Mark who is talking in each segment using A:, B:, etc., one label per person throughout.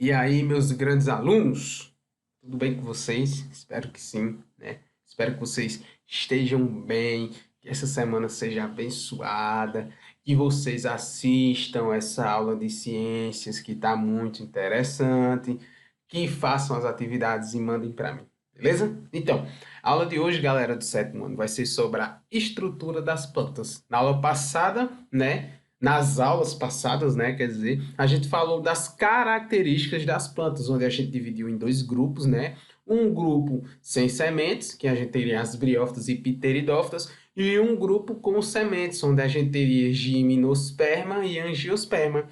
A: E aí, meus grandes alunos, tudo bem com vocês? Espero que sim, né? Espero que vocês estejam bem, que essa semana seja abençoada, que vocês assistam essa aula de ciências que está muito interessante, que façam as atividades e mandem para mim, beleza? Então, a aula de hoje, galera do sétimo ano, vai ser sobre a estrutura das plantas. Na aula passada, né? Nas aulas passadas, né, quer dizer, a gente falou das características das plantas, onde a gente dividiu em dois grupos, né? Um grupo sem sementes, que a gente teria as briófitas e pteridófitas, e um grupo com sementes, onde a gente teria gimnosperma e angiosperma.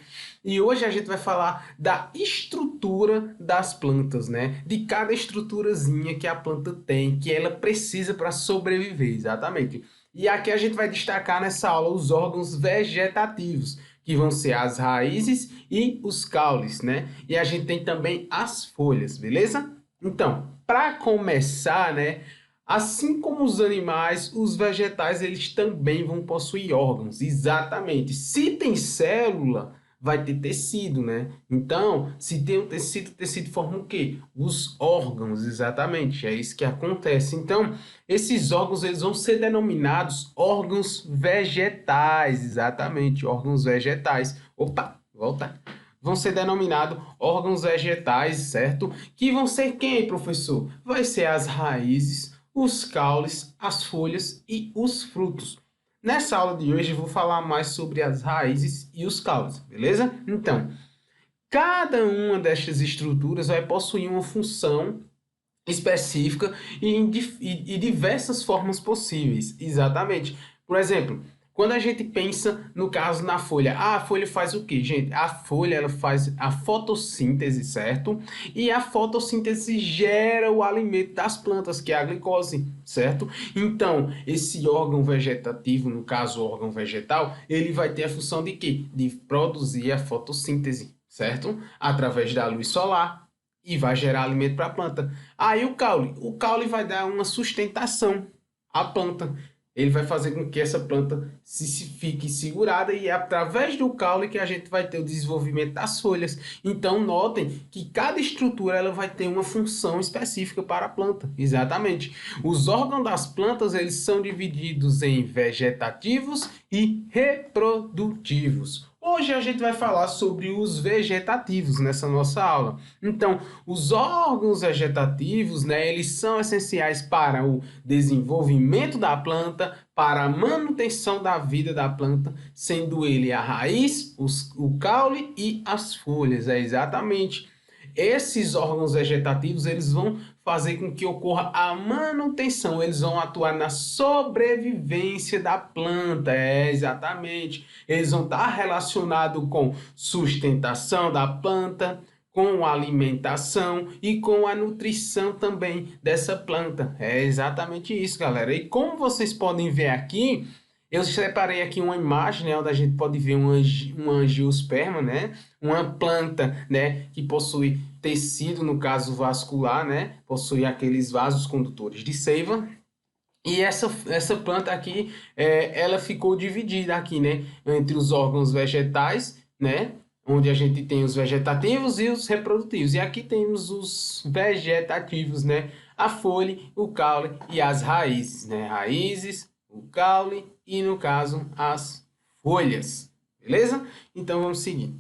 A: E hoje a gente vai falar da estrutura das plantas, né? De cada estruturazinha que a planta tem, que ela precisa para sobreviver, exatamente. E aqui a gente vai destacar nessa aula os órgãos vegetativos, que vão ser as raízes e os caules, né? E a gente tem também as folhas, beleza? Então, para começar, né? Assim como os animais, os vegetais eles também vão possuir órgãos, exatamente. Se tem célula, vai ter tecido, né? Então, se tem um tecido, o tecido forma o quê? Os órgãos, exatamente. É isso que acontece. Então, esses órgãos eles vão ser denominados órgãos vegetais, exatamente, órgãos vegetais. Opa, volta. Vão ser denominados órgãos vegetais, certo? Que vão ser quem, professor? Vai ser as raízes, os caules, as folhas e os frutos. Nessa aula de hoje eu vou falar mais sobre as raízes e os caules, beleza? Então, cada uma destas estruturas vai possuir uma função específica e diversas formas possíveis. Exatamente. Por exemplo, quando a gente pensa no caso na folha, a folha faz o quê, gente? A folha ela faz a fotossíntese, certo? E a fotossíntese gera o alimento das plantas, que é a glicose, certo? Então, esse órgão vegetativo, no caso o órgão vegetal, ele vai ter a função de quê? De produzir a fotossíntese, certo? Através da luz solar e vai gerar alimento para a planta. Aí o caule vai dar uma sustentação à planta. Ele vai fazer com que essa planta se fique segurada e é através do caule que a gente vai ter o desenvolvimento das folhas. Então notem que cada estrutura ela vai ter uma função específica para a planta. Exatamente. Os órgãos das plantas eles são divididos em vegetativos e reprodutivos. Hoje a gente vai falar sobre os vegetativos nessa nossa aula. Então, os órgãos vegetativos, né, eles são essenciais para o desenvolvimento da planta, para a manutenção da vida da planta, sendo ele a raiz, o caule e as folhas. É exatamente. Esses órgãos vegetativos, eles vão fazer com que ocorra a manutenção, eles vão atuar na sobrevivência da planta, exatamente. Eles vão estar relacionados com sustentação da planta, com alimentação e com a nutrição também dessa planta. É exatamente isso, galera. E como vocês podem ver aqui, eu separei aqui uma imagem, né, onde a gente pode ver um angiosperma, né, uma planta, né, que possui tecido, no caso vascular, né, possui aqueles vasos condutores de seiva. E essa planta aqui, ela ficou dividida aqui, né, entre os órgãos vegetais, né, onde a gente tem os vegetativos e os reprodutivos. E aqui temos os vegetativos, né, a folha, o caule e as raízes, né, raízes, o caule e, no caso, as folhas, beleza? Então, vamos seguir.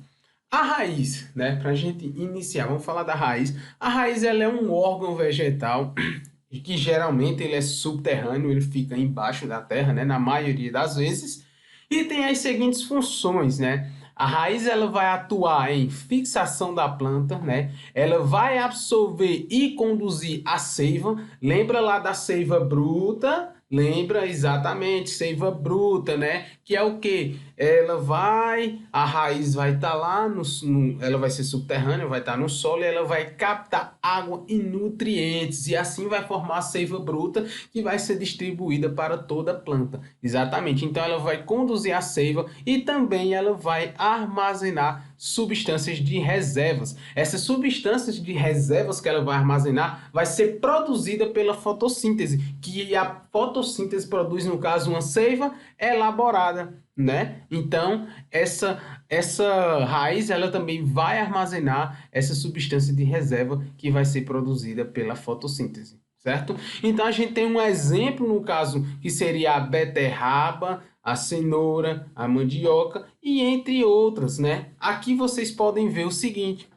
A: A raiz, né, para a gente iniciar, vamos falar da raiz. A raiz, ela é um órgão vegetal que geralmente ele é subterrâneo, ele fica embaixo da terra, né, na maioria das vezes, e tem as seguintes funções, né? A raiz ela vai atuar em fixação da planta, né? Ela vai absorver e conduzir a seiva. Lembra lá da seiva bruta? Lembra exatamente, seiva bruta, né? Que é o que? A raiz vai estar lá, ela vai ser subterrânea, vai estar no solo e ela vai captar água e nutrientes e assim vai formar a seiva bruta que vai ser distribuída para toda a planta. Exatamente, então ela vai conduzir a seiva e também ela vai armazenar substâncias de reservas. Essas substâncias de reservas que ela vai armazenar vai ser produzida pela fotossíntese, que a fotossíntese produz, no caso, uma seiva elaborada. né? Então, essa raiz, ela também vai armazenar essa substância de reserva que vai ser produzida pela fotossíntese, certo? Então, a gente tem um exemplo, no caso, que seria a beterraba, a cenoura, a mandioca e entre outras, né? Aqui vocês podem ver o seguinte,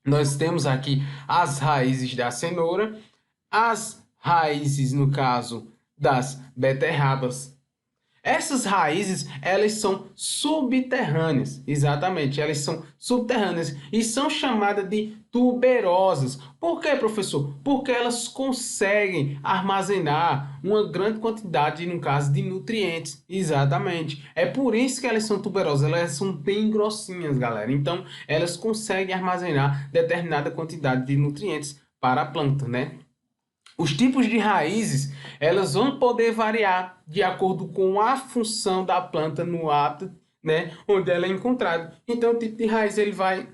A: nós temos aqui as raízes da cenoura, as raízes, no caso, das beterrabas. Essas raízes, elas são subterrâneas, exatamente, elas são subterrâneas e são chamadas de tuberosas. Por quê, professor? Porque elas conseguem armazenar uma grande quantidade, no caso, de nutrientes, exatamente. É por isso que elas são tuberosas, elas são bem grossinhas, galera. Então, elas conseguem armazenar determinada quantidade de nutrientes para a planta, né? Os tipos de raízes, elas vão poder variar de acordo com a função da planta no hábitat, né, onde ela é encontrada. Então, o tipo de raiz ele vai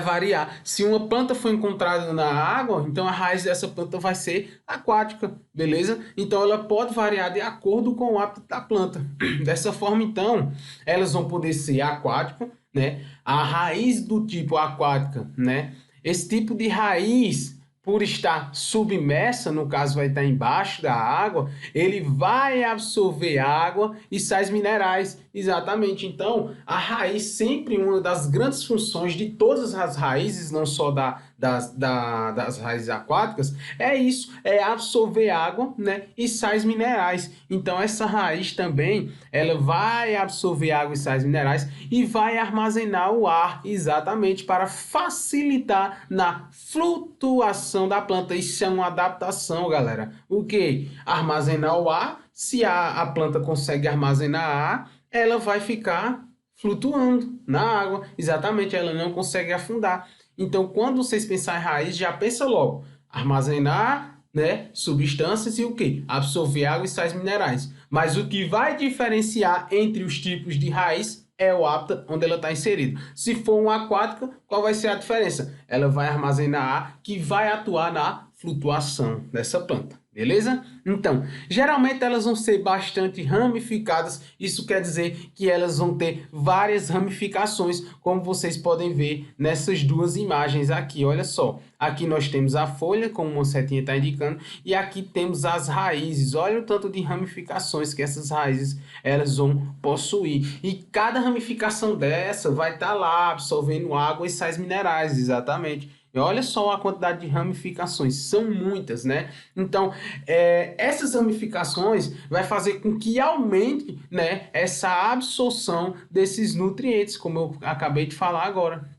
A: variar. Se uma planta foi encontrada na água, então a raiz dessa planta vai ser aquática, beleza? Então, ela pode variar de acordo com o hábitat da planta. Dessa forma, então, elas vão poder ser aquáticas, né? A raiz do tipo aquática, né? Esse tipo de raiz, por estar submersa, no caso vai estar embaixo da água, ele vai absorver água e sais minerais. Exatamente. Então, a raiz sempre uma das grandes funções de todas as raízes, não só das raízes aquáticas, é isso, é absorver água, né, e sais minerais. Então, essa raiz também, ela vai absorver água e sais minerais e vai armazenar o ar, exatamente, para facilitar na flutuação da planta. Isso é uma adaptação, galera. O que? Armazenar o ar. Se a planta consegue armazenar ar, ela vai ficar flutuando na água. Exatamente, ela não consegue afundar. Então, quando vocês pensarem em raiz, já pensa logo. Armazenar, né, substâncias e o quê? Absorver água e sais minerais. Mas o que vai diferenciar entre os tipos de raiz é o hábitat onde ela está inserida. Se for uma aquática, qual vai ser a diferença? Ela vai armazenar ar que vai atuar na flutuação dessa planta. Beleza? Então, geralmente elas vão ser bastante ramificadas, isso quer dizer que elas vão ter várias ramificações, como vocês podem ver nessas duas imagens aqui, olha só. Aqui nós temos a folha, como uma setinha está indicando, e aqui temos as raízes, olha o tanto de ramificações que essas raízes elas vão possuir. E cada ramificação dessa vai estar lá absorvendo água e sais minerais, exatamente. E olha só a quantidade de ramificações, são muitas, né? Então, essas ramificações vai fazer com que aumente, né, essa absorção desses nutrientes, como eu acabei de falar agora.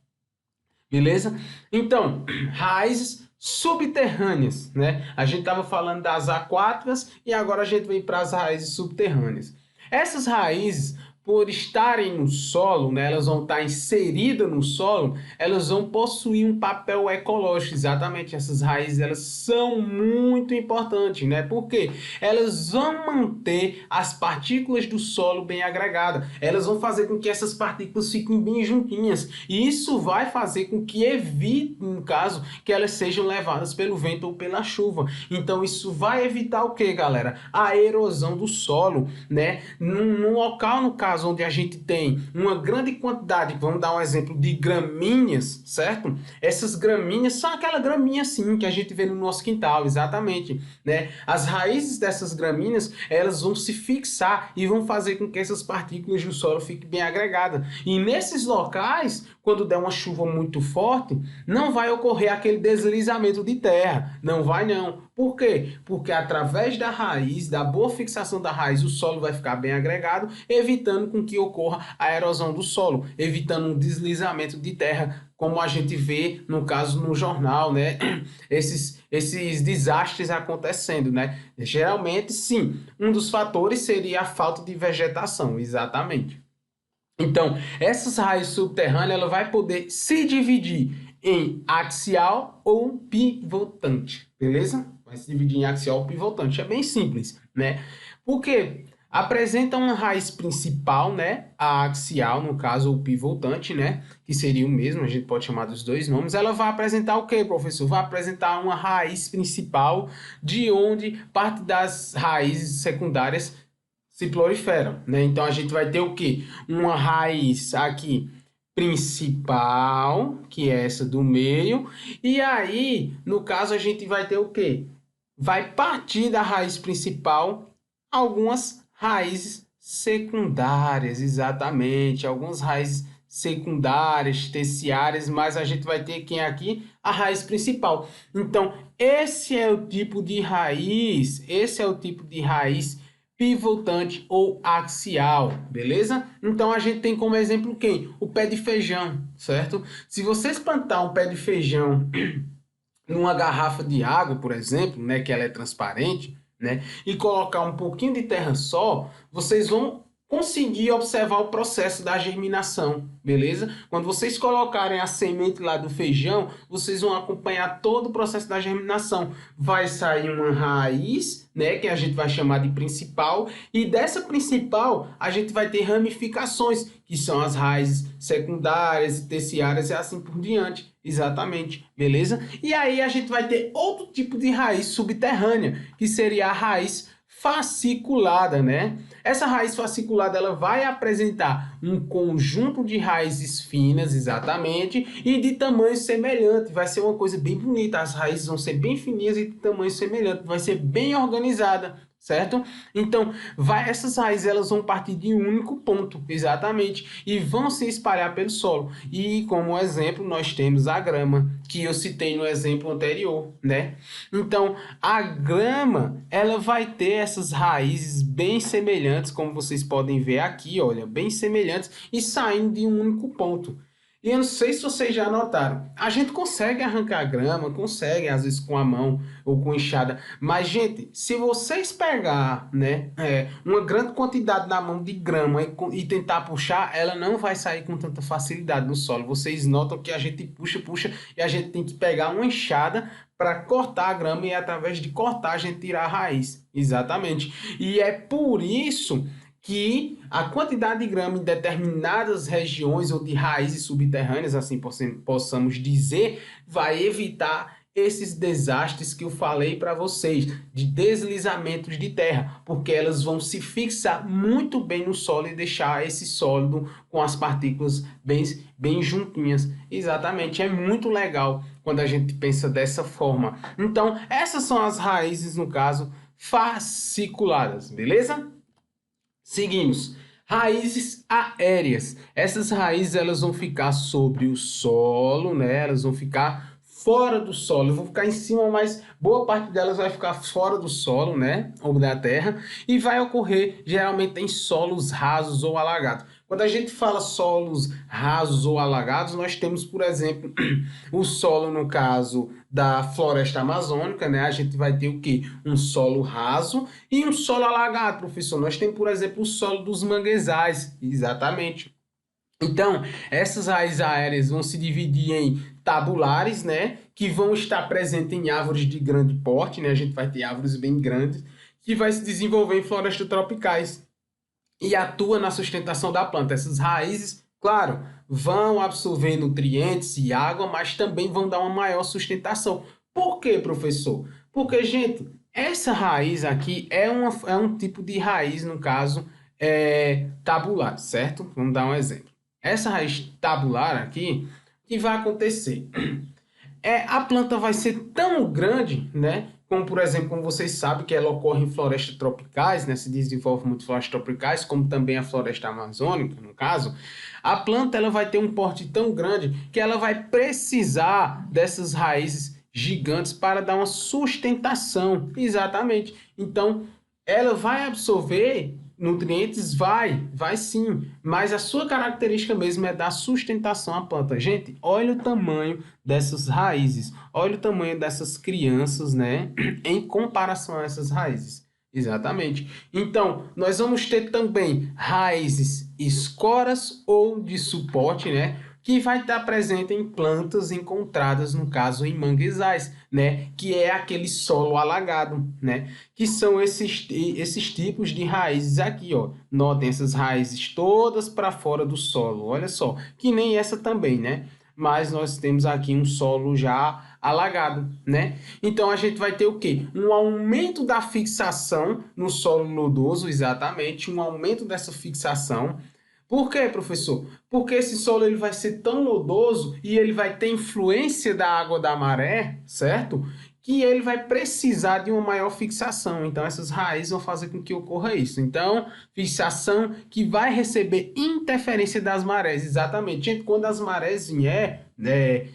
A: Beleza? Então, raízes subterrâneas, né? A gente estava falando das aquáticas e agora a gente vem para as raízes subterrâneas. Essas raízes, por estarem no solo, né, elas vão estar inseridas no solo, elas vão possuir um papel ecológico. Exatamente, essas raízes elas são muito importantes, né? Porque elas vão manter as partículas do solo bem agregadas. Elas vão fazer com que essas partículas fiquem bem juntinhas. E isso vai fazer com que evite, no caso, que elas sejam levadas pelo vento ou pela chuva. Então isso vai evitar o que, galera? A erosão do solo, né? Num local, no caso, onde a gente tem uma grande quantidade, vamos dar um exemplo de gramíneas, certo? Essas gramíneas são aquela graminha assim que a gente vê no nosso quintal, exatamente, né? As raízes dessas gramíneas, elas vão se fixar e vão fazer com que essas partículas do solo fiquem bem agregadas. E nesses locais, quando der uma chuva muito forte, não vai ocorrer aquele deslizamento de terra, não vai não. Por quê? Porque através da raiz, da boa fixação da raiz, o solo vai ficar bem agregado, evitando com que ocorra a erosão do solo, evitando um deslizamento de terra, como a gente vê, no caso, no jornal, né? Esses desastres acontecendo, né? Geralmente, sim, um dos fatores seria a falta de vegetação, exatamente. Então, essas raízes subterrâneas, ela vai poder se dividir em axial ou pivotante, beleza? Vai se dividir em axial ou pivotante, é bem simples, né? Porque apresenta uma raiz principal, né? A axial, no caso, o pivotante, né? Que seria o mesmo, a gente pode chamar dos dois nomes. Ela vai apresentar o quê, professor? Vai apresentar uma raiz principal, de onde parte das raízes secundárias se proliferam, né? Então a gente vai ter o quê? Uma raiz aqui principal, que é essa do meio, e aí, no caso, a gente vai ter o quê? Vai partir da raiz principal algumas raízes secundárias, exatamente, algumas raízes secundárias, terciárias, mas a gente vai ter quem aqui? A raiz principal. Então, esse é o tipo de raiz pivotante ou axial, beleza? Então a gente tem como exemplo quem? O pé de feijão, certo? Se vocês plantar um pé de feijão numa garrafa de água, por exemplo, né, que ela é transparente, né, e colocar um pouquinho de terra só, vocês vão conseguir observar o processo da germinação, beleza? Quando vocês colocarem a semente lá do feijão, vocês vão acompanhar todo o processo da germinação. Vai sair uma raiz, né, que a gente vai chamar de principal, e dessa principal a gente vai ter ramificações, que são as raízes secundárias e terciárias e assim por diante. Exatamente, beleza? E aí a gente vai ter outro tipo de raiz subterrânea, que seria a raiz fasciculada, né? Essa raiz fasciculada ela vai apresentar um conjunto de raízes finas, exatamente, e de tamanho semelhante. Vai ser uma coisa bem bonita. As raízes vão ser bem fininhas e de tamanho semelhante. Vai ser bem organizada, certo? Então, essas raízes elas vão partir de um único ponto, exatamente, e vão se espalhar pelo solo. E como exemplo, nós temos a grama, que eu citei no exemplo anterior, né? Então, a grama, ela vai ter essas raízes bem semelhantes, como vocês podem ver aqui, olha, bem semelhantes e saindo de um único ponto. E eu não sei se vocês já notaram, a gente consegue arrancar grama, consegue às vezes com a mão ou com enxada, mas gente, se vocês pegar, né, uma grande quantidade na mão de grama e tentar puxar, ela não vai sair com tanta facilidade no solo. Vocês notam que a gente puxa e a gente tem que pegar uma enxada para cortar a grama e através de cortar a gente tirar a raiz. Exatamente. E é por isso que a quantidade de grama em determinadas regiões ou de raízes subterrâneas, assim possamos dizer, vai evitar esses desastres que eu falei para vocês, de deslizamentos de terra, porque elas vão se fixar muito bem no solo e deixar esse sólido com as partículas bem juntinhas. Exatamente, é muito legal quando a gente pensa dessa forma. Então, essas são as raízes, no caso, fasciculadas, beleza? Seguimos. Raízes aéreas. Essas raízes elas vão ficar sobre o solo, né? Elas vão ficar fora do solo. Vão ficar em cima, mas boa parte delas vai ficar fora do solo, né? Ou da terra. E vai ocorrer geralmente em solos rasos ou alagados. Quando a gente fala solos rasos ou alagados, nós temos, por exemplo, o solo, no caso da floresta amazônica, né? A gente vai ter o quê? Um solo raso e um solo alagado, professor. Nós temos, por exemplo, o solo dos manguezais, exatamente. Então, essas raízes aéreas vão se dividir em tabulares, né? Que vão estar presentes em árvores de grande porte, né? A gente vai ter árvores bem grandes, que vai se desenvolver em florestas tropicais e atua na sustentação da planta. Essas raízes, claro, vão absorver nutrientes e água, mas também vão dar uma maior sustentação. Por quê, professor? Porque, gente, essa raiz aqui é um tipo de raiz, no caso, tabular, certo? Vamos dar um exemplo. Essa raiz tabular aqui, o que vai acontecer? A planta vai ser tão grande, né? Como, por exemplo, como vocês sabem que ela ocorre em florestas tropicais, né? Se desenvolve muito florestas tropicais, como também a floresta amazônica, no caso. A planta ela vai ter um porte tão grande que ela vai precisar dessas raízes gigantes para dar uma sustentação. Exatamente. Então, ela vai absorver nutrientes? Vai sim, mas a sua característica mesmo é dar sustentação à planta. Gente, olha o tamanho dessas raízes, olha o tamanho dessas crianças, né, em comparação a essas raízes. Exatamente. Então, nós vamos ter também raízes escoras ou de suporte, né, que vai estar presente em plantas encontradas, no caso, em manguezais, né, que é aquele solo alagado, né, que são esses tipos de raízes aqui, ó. Notem essas raízes todas para fora do solo, olha só, que nem essa também, né? mas nós temos aqui um solo já alagado, né? Então a gente vai ter o quê? Um aumento da fixação no solo lodoso, exatamente, um aumento dessa fixação. Por quê, professor? Porque esse solo ele vai ser tão lodoso e ele vai ter influência da água da maré, certo? Que ele vai precisar de uma maior fixação. Então, essas raízes vão fazer com que ocorra isso. Então, fixação que vai receber interferência das marés. Exatamente. Gente, quando as marés vier,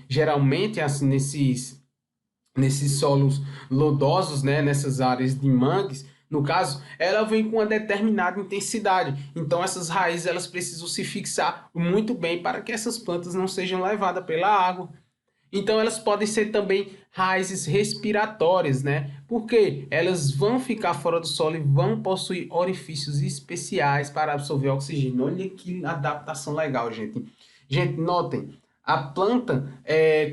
A: geralmente, assim, nesses solos lodosos, né, nessas áreas de mangues, no caso, ela vem com uma determinada intensidade. Então, essas raízes elas precisam se fixar muito bem para que essas plantas não sejam levadas pela água. Então, elas podem ser também raízes respiratórias, né? Porque elas vão ficar fora do solo e vão possuir orifícios especiais para absorver oxigênio. Olha que adaptação legal, gente. Gente, notem, a planta,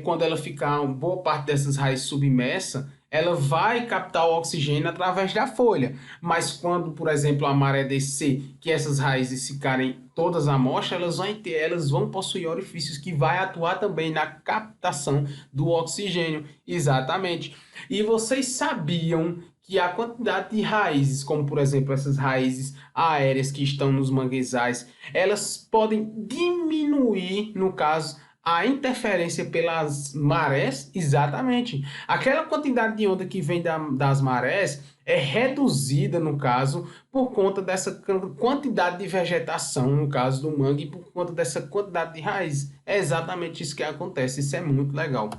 A: quando ela ficar uma boa parte dessas raízes submersa, ela vai captar o oxigênio através da folha. Mas quando, por exemplo, a maré descer, que essas raízes ficarem todas à mostra, elas vão possuir orifícios que vai atuar também na captação do oxigênio. Exatamente. E vocês sabiam que a quantidade de raízes, como por exemplo essas raízes aéreas que estão nos manguezais, elas podem diminuir, no caso, a interferência pelas marés? Exatamente. Aquela quantidade de onda que vem das marés é reduzida, no caso, por conta dessa quantidade de vegetação, no caso do mangue, e por conta dessa quantidade de raiz. É exatamente isso que acontece. Isso é muito legal,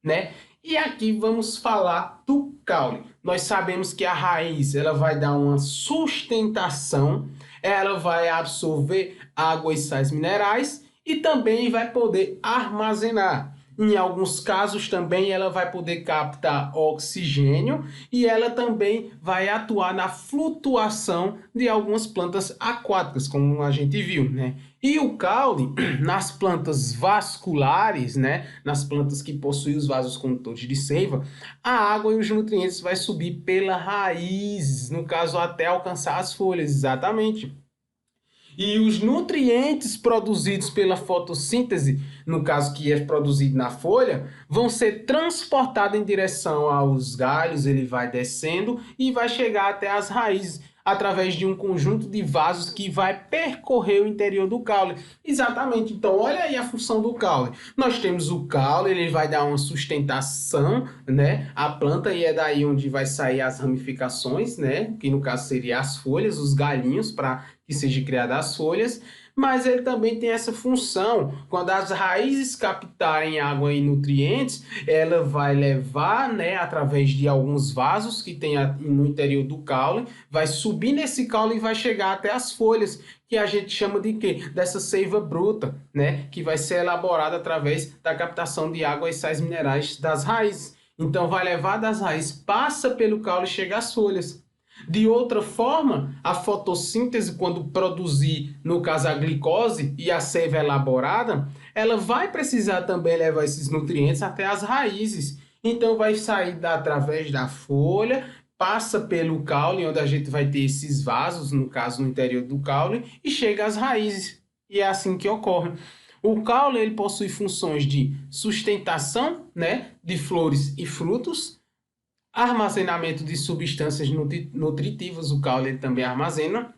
A: né? E aqui vamos falar do caule. Nós sabemos que a raiz ela vai dar uma sustentação, ela vai absorver água e sais minerais e também vai poder armazenar. Em alguns casos também ela vai poder captar oxigênio e ela também vai atuar na flutuação de algumas plantas aquáticas, como a gente viu, né? E o caule, nas plantas vasculares, né, nas plantas que possuem os vasos condutores de seiva, a água e os nutrientes vai subir pela raiz, no caso até alcançar as folhas, exatamente. E os nutrientes produzidos pela fotossíntese, no caso que é produzido na folha, vão ser transportados em direção aos galhos, ele vai descendo e vai chegar até as raízes, através de um conjunto de vasos que vai percorrer o interior do caule. Exatamente. Então, olha aí a função do caule. Nós temos o caule, ele vai dar uma sustentação, né, à planta e é daí onde vai sair as ramificações, né, que no caso seria as folhas, os galhinhos para que sejam criadas as folhas, mas ele também tem essa função, quando as raízes captarem água e nutrientes, ela vai levar, né, através de alguns vasos que tem no interior do caule, vai subir nesse caule e vai chegar até as folhas, que a gente chama de quê? Dessa seiva bruta, né, que vai ser elaborada através da captação de água e sais minerais das raízes. Então vai levar das raízes, passa pelo caule e chega às folhas. De outra forma, a fotossíntese, quando produzir, no caso, a glicose e a seiva elaborada, ela vai precisar também levar esses nutrientes até as raízes. Então, vai sair através da folha, passa pelo caule, onde a gente vai ter esses vasos, no caso, no interior do caule, e chega às raízes. E é assim que ocorre. O caule ele possui funções de sustentação, né, de flores e frutos, armazenamento de substâncias nutritivas, o caule ele também armazena.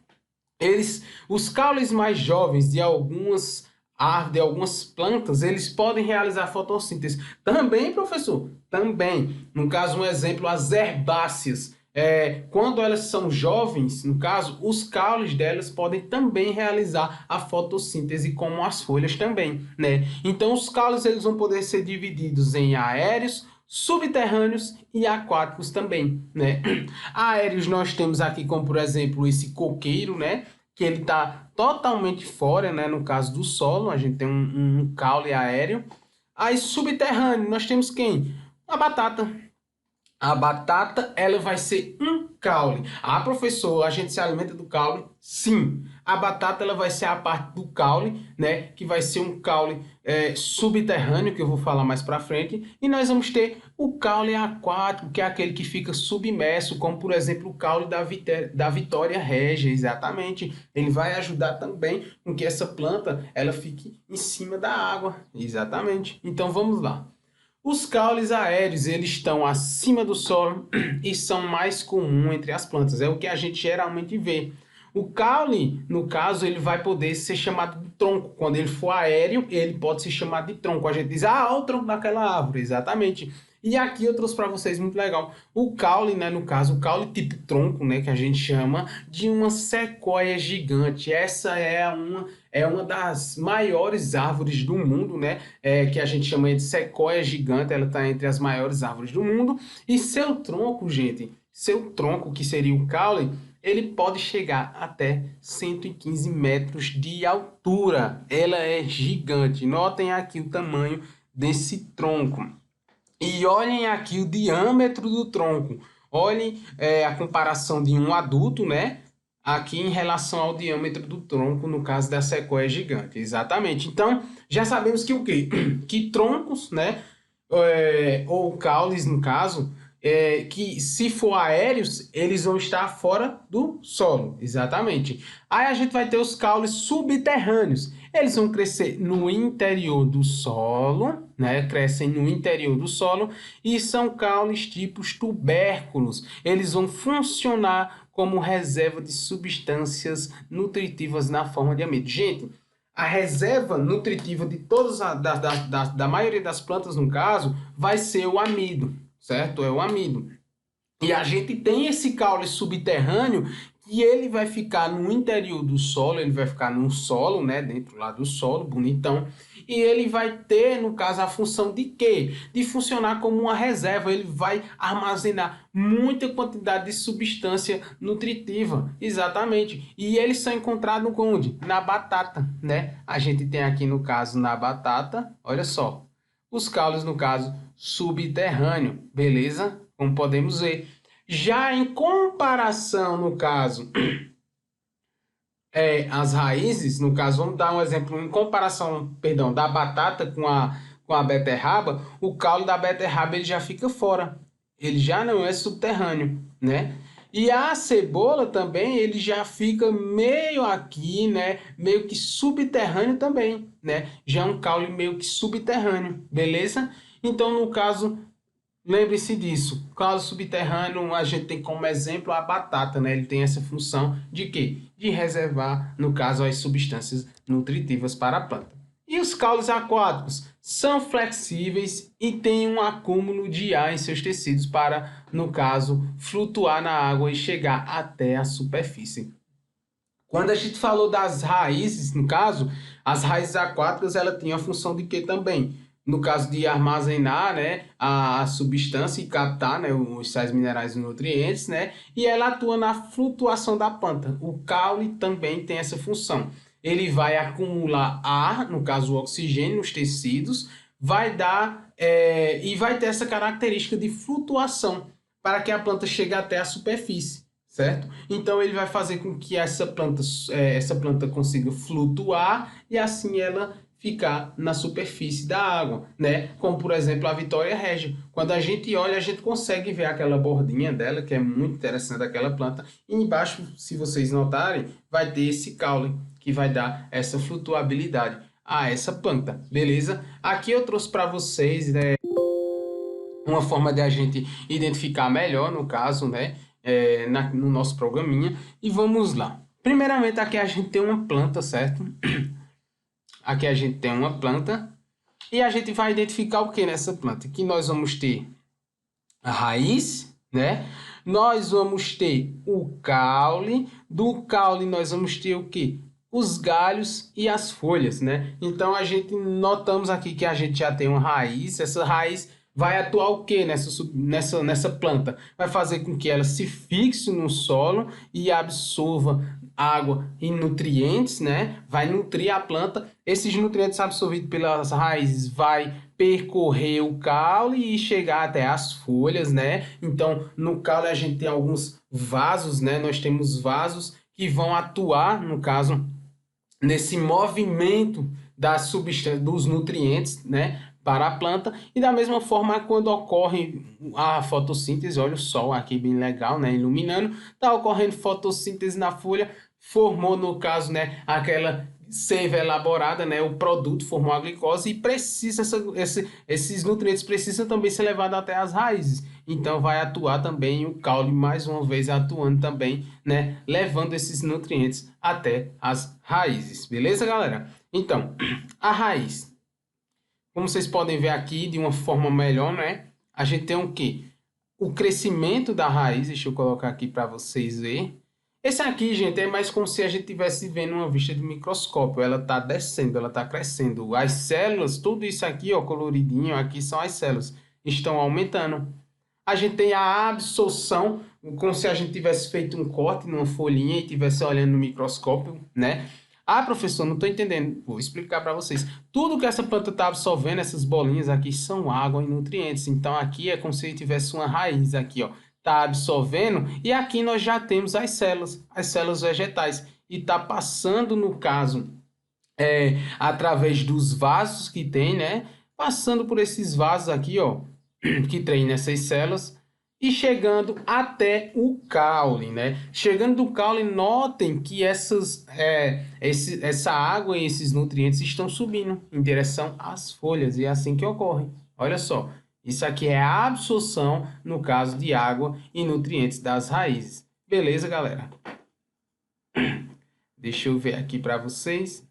A: Os caules mais jovens de algumas plantas, eles podem realizar fotossíntese. Também, professor, também. No caso, um exemplo, as herbáceas. Quando elas são jovens, no caso, os caules delas podem também realizar a fotossíntese, como as folhas também, né? Então, os caules eles vão poder ser divididos em aéreos, subterrâneos e aquáticos também, né? Aéreos nós temos aqui como, por exemplo, esse coqueiro, né? Que ele está totalmente fora, né? No caso do solo, a gente tem um caule aéreo. Aí subterrâneo, nós temos quem? A batata. A batata, ela vai ser um caule. Ah, professor, a gente se alimenta do caule? Sim. A batata ela vai ser a parte do caule, né? Que vai ser um caule subterrâneo, que eu vou falar mais para frente. E nós vamos ter o caule aquático, que é aquele que fica submerso, como por exemplo o caule da Vitória Regia, exatamente. Ele vai ajudar também com que essa planta ela fique em cima da água, exatamente. Então vamos lá. Os caules aéreos, eles estão acima do solo e são mais comuns entre as plantas. É o que a gente geralmente vê. O caule, no caso, ele vai poder ser chamado de tronco. Quando ele for aéreo, ele pode ser chamado de tronco. A gente diz, ah, olha o tronco daquela árvore, exatamente. E aqui eu trouxe para vocês muito legal. O caule, né, no caso, o caule tipo tronco, né, que a gente chama de uma sequoia gigante. Essa é uma das maiores árvores do mundo, né, que a gente chama de sequoia gigante. Ela está entre as maiores árvores do mundo. E seu tronco, gente, seu tronco, que seria o caule, ele pode chegar até 115 metros de altura. Ela é gigante. Notem aqui o tamanho desse tronco. E olhem aqui o diâmetro do tronco. Olhem a comparação de um adulto, né? Aqui em relação ao diâmetro do tronco, no caso da sequoia gigante. Exatamente. Então, já sabemos que o quê? Que troncos, né? Ou caules, no caso, que se for aéreos, eles vão estar fora do solo. Exatamente. Aí a gente vai ter os caules subterrâneos. Eles vão crescer no interior do solo, né? Crescem no interior do solo e são caules tipos tubérculos. Eles vão funcionar como reserva de substâncias nutritivas na forma de amido. Gente, a reserva nutritiva de todas da maioria das plantas, no caso, vai ser o amido, certo? É o amido. E a gente tem esse caule subterrâneo que ele vai ficar no interior do solo, ele vai ficar no solo, né, dentro lá do solo, bonitão, e ele vai ter, no caso, a função de quê? De funcionar como uma reserva, ele vai armazenar muita quantidade de substância nutritiva, exatamente, e eles são encontrados onde? Na batata, né? A gente tem aqui, no caso, na batata, olha só, os caules, no caso, subterrâneo, beleza? Como podemos ver. Já em comparação, no caso, as raízes, no caso, vamos dar um exemplo, em comparação, perdão, da batata com a beterraba, o caule da beterraba ele já fica fora, ele já não é subterrâneo, né? E a cebola também, ele já fica meio aqui, né? Meio que subterrâneo também, né? Já é um caule meio que subterrâneo, beleza? Então, no caso, lembre-se disso, caule subterrâneo, a gente tem como exemplo a batata, né? Ele tem essa função de quê? De reservar, no caso, as substâncias nutritivas para a planta. E os caules aquáticos são flexíveis e têm um acúmulo de ar em seus tecidos para, no caso, flutuar na água e chegar até a superfície. Quando a gente falou das raízes, no caso, as raízes aquáticas, ela tinha a função de quê também? No caso de armazenar, né, a substância e captar, né, os sais minerais e nutrientes, né, e ela atua na flutuação da planta. O caule também tem essa função. Ele vai acumular ar, no caso o oxigênio, nos tecidos, vai dar e vai ter essa característica de flutuação para que a planta chegue até a superfície, certo? Então ele vai fazer com que essa planta consiga flutuar e assim ela ficar na superfície da água, né? Como, por exemplo, a Vitória Regia. Quando a gente olha, a gente consegue ver aquela bordinha dela, que é muito interessante, aquela planta. E embaixo, se vocês notarem, vai ter esse caule, que vai dar essa flutuabilidade a essa planta, beleza? Aqui eu trouxe para vocês, né, uma forma de a gente identificar melhor, no caso, né, no nosso programinha. E vamos lá. Primeiramente, aqui a gente tem uma planta, certo? Aqui a gente tem uma planta e a gente vai identificar o que nessa planta? Que nós vamos ter a raiz, né? Nós vamos ter o caule, do caule nós vamos ter o que? Os galhos e as folhas, né? Então a gente notamos aqui que a gente já tem uma raiz, essa raiz vai atuar o que nessa planta? Vai fazer com que ela se fixe no solo e absorva água e nutrientes, né? Vai nutrir a planta. Esses nutrientes absorvidos pelas raízes vai percorrer o caule e chegar até as folhas, né? Então, no caule a gente tem alguns vasos, né? Nós temos vasos que vão atuar, no caso, nesse movimento das substâncias, dos nutrientes, né, para a planta. E da mesma forma, quando ocorre a fotossíntese, olha o sol aqui bem legal, né, iluminando, está ocorrendo fotossíntese na folha, formou, no caso, né, aquela seiva elaborada, né, o produto formou a glicose e precisa esses nutrientes precisam também ser levados até as raízes. Então vai atuar também o caule mais uma vez atuando também, né, levando esses nutrientes até as raízes. Beleza, galera? Então, a raiz, como vocês podem ver aqui de uma forma melhor, né? A gente tem o quê? O crescimento da raiz, deixa eu colocar aqui para vocês verem. Esse aqui, gente, é mais como se a gente estivesse vendo uma vista de microscópio. Ela está descendo, ela está crescendo. As células, tudo isso aqui, ó, coloridinho, aqui são as células, estão aumentando. A gente tem a absorção, como se a gente tivesse feito um corte numa folhinha e estivesse olhando no microscópio, né? Ah, professor, não estou entendendo. Vou explicar para vocês. Tudo que essa planta está absorvendo, essas bolinhas aqui, são água e nutrientes. Então, aqui é como se tivesse uma raiz aqui, ó. Está absorvendo e aqui nós já temos as células vegetais. E está passando, no caso, através dos vasos que tem, né? Passando por esses vasos aqui, ó, que tem nessas células e chegando até o caule, né? Chegando do caule, notem que essa água e esses nutrientes estão subindo em direção às folhas e é assim que ocorre. Olha só, isso aqui é a absorção, no caso de água e nutrientes das raízes. Beleza, galera? Deixa eu ver aqui para vocês.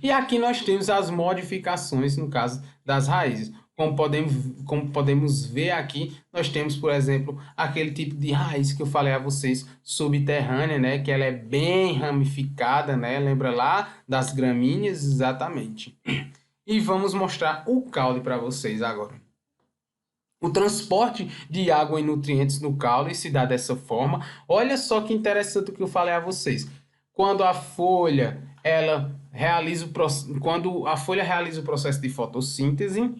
A: E aqui nós temos as modificações, no caso das raízes. Como podemos ver aqui, nós temos, por exemplo, aquele tipo de raiz que eu falei a vocês, subterrânea, né? Que ela é bem ramificada, né? Lembra lá das gramíneas? Exatamente. E vamos mostrar o caule para vocês agora. O transporte de água e nutrientes no caule se dá dessa forma. Olha só que interessante o que eu falei a vocês. Quando a folha realiza o processo de fotossíntese,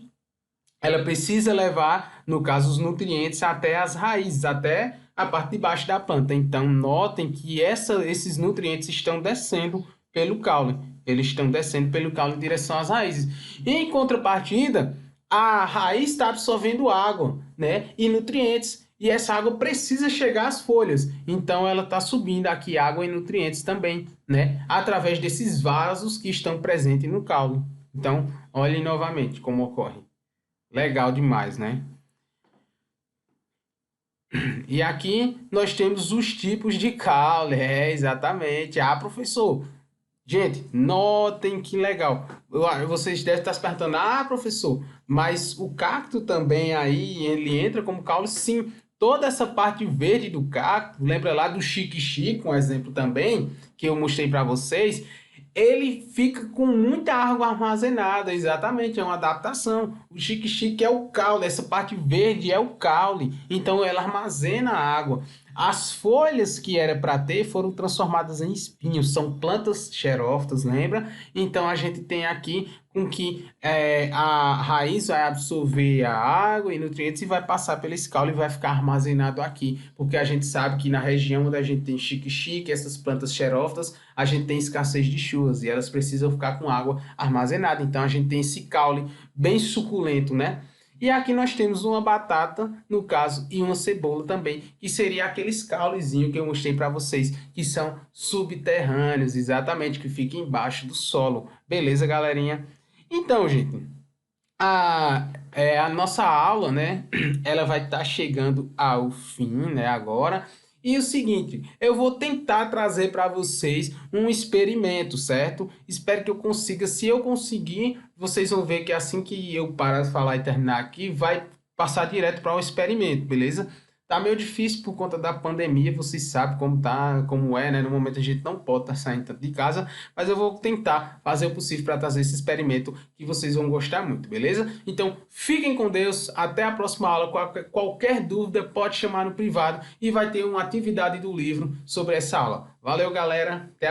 A: ela precisa levar, no caso, os nutrientes até as raízes, até a parte de baixo da planta. Então, notem que esses nutrientes estão descendo pelo caule. Eles estão descendo pelo caule em direção às raízes. E, em contrapartida, a raiz está absorvendo água, né, e nutrientes. E essa água precisa chegar às folhas. Então, ela está subindo aqui água e nutrientes também, né, através desses vasos que estão presentes no caule. Então, olhem novamente como ocorre. Legal demais, né? E aqui nós temos os tipos de caule, exatamente. Ah, professor, gente, notem que legal. Vocês devem estar se perguntando, ah, professor, mas o cacto também aí, ele entra como caule? Sim, toda essa parte verde do cacto, lembra lá do xique-xique, um exemplo também, que eu mostrei para vocês, ele fica com muita água armazenada, exatamente, é uma adaptação. O xique-xique é o caule, essa parte verde é o caule, então ela armazena água. As folhas que era para ter foram transformadas em espinhos, são plantas xerófitas, lembra? Então a gente tem aqui com que a raiz vai absorver a água e nutrientes e vai passar pelo esse caule e vai ficar armazenado aqui, porque a gente sabe que na região onde a gente tem xique-xique, essas plantas xerófitas, a gente tem escassez de chuvas e elas precisam ficar com água armazenada. Então a gente tem esse caule bem suculento, né? E aqui nós temos uma batata, no caso, e uma cebola também, que seria aqueles caulezinhos que eu mostrei para vocês, que são subterrâneos, exatamente, que ficam embaixo do solo. Beleza, galerinha? Então, gente, a nossa aula, né, ela vai estar chegando ao fim, né, agora. E o seguinte, eu vou tentar trazer para vocês um experimento, certo? Espero que eu consiga. Se eu conseguir, vocês vão ver que assim que eu parar de falar e terminar aqui, vai passar direto para o experimento, beleza? Tá meio difícil por conta da pandemia, vocês sabem como tá, como é, né? No momento a gente não pode estar saindo tanto de casa, mas eu vou tentar fazer o possível para trazer esse experimento que vocês vão gostar muito, beleza? Então, fiquem com Deus, até a próxima aula. Qualquer dúvida pode chamar no privado e vai ter uma atividade do livro sobre essa aula. Valeu, galera, até a